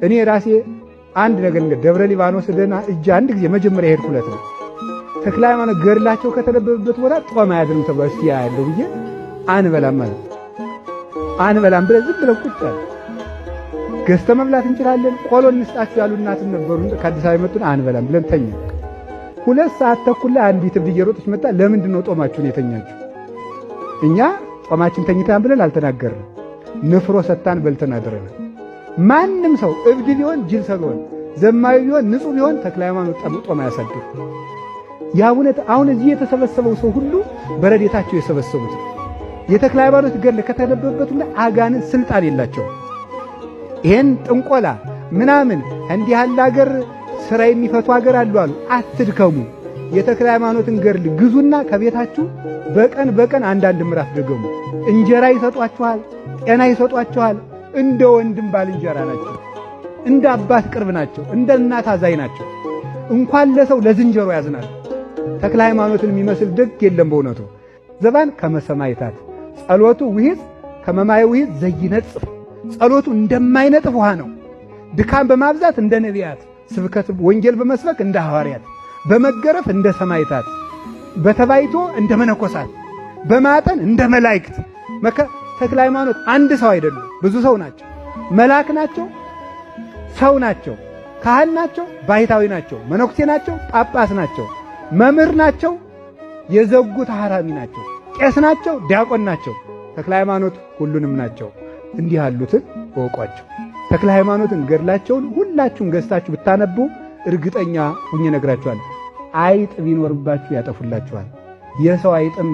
እኔ ራሴ አንድ ነገር ደብረ ሊባኖስ ደና እጅ አንድ ጊዜ መጀመሪያ ሄድኩለት ነው ተክለ ሃይማኖት ገድላቸው ከተነበበበት ቦታ ጦም አያድርም ተብሎ እስቲ ያለው ብዬ አንበላም ማለት አንበላም ብለን ዝም ብለን ቁጭ አለ። ገዝተ መብላት እንችላለን ቆሎ እንስጣችሁ ያሉ እናትን ነበሩ ከአዲስ አበባ መጡን አንበላም ብለን ተኛ። 2 ሰዓት ተኩል ላይ አንዲት እብድ እየሮጠች መጣ። ለምንድን ነው ጦማችሁን የተኛችሁ? እኛ ጦማችን ተኝተን ብለን አልተናገርንም። ንፍሮ ሰጣን በልተን አድረናል። ማንም ሰው እብድ ቢሆን ጅል ሰው ቢሆን ዘማዊ ቢሆን ንጹህ ቢሆን ተክለ ሃይማኖት ጦም አያሳድር። ያውነት አሁን እዚህ የተሰበሰበው ሰው ሁሉ በረዴታቸው የሰበሰቡት የተክለ ሃይማኖት ገድል ከተነበበበት ሁሉ አጋንንት ስልጣን የላቸው። ይሄን ጥንቆላ ምናምን እንዲህ ያለ ሀገር ስራ የሚፈቱ ሀገር አሉ። አትድከሙ። የተክለ ሃይማኖትን ገድል ግዙና ከቤታችሁ በቀን አንዳንድ ምዕራፍ ደገሙ። እንጀራ ይሰጧችኋል፣ ጤና ይሰጧችኋል። እንደ ወንድም ባልንጀራ ናቸው። እንደ አባት ቅርብ ናቸው። እንደ እናት አዛኝ ናቸው። እንኳን ለሰው ለዝንጀሮ ያዝናል። ተክለ ሃይማኖትን የሚመስል ደግ የለም በእውነቱ። ዘባን ከመሰማይታት ጸሎቱ ውሂዝ ከመማይ ውሂዝ ዘይነጽፍ። ጸሎቱ እንደማይነጥፍ ውሃ ነው። ድካም በማብዛት እንደ ነቢያት፣ ስብከት ወንጌል በመስበክ እንደ ሐዋርያት፣ በመገረፍ እንደ ሰማይታት፣ በተባይቶ እንደ መነኮሳት፣ በማጠን እንደ መላእክት። ተክለ ሃይማኖት አንድ ሰው አይደሉም፣ ብዙ ሰው ናቸው። መልአክ ናቸው፣ ሰው ናቸው፣ ካህን ናቸው፣ ባሕታዊ ናቸው፣ መነኩሴ ናቸው፣ ጳጳስ ናቸው፣ መምህር ናቸው፣ የዘጉ ተሐራሚ ናቸው፣ ቄስ ናቸው፣ ዲያቆን ናቸው። ተክለ ሃይማኖት ሁሉንም ናቸው። እንዲህ ያሉትን ወቋቸው። ተክለ ሃይማኖትን ገድላቸውን ሁላችሁም ገዝታችሁ ብታነቡ እርግጠኛ ሁኜ ነግራችኋለሁ፣ አይጥ ቢኖርባችሁ ያጠፉላችኋል። የሰው አይጥም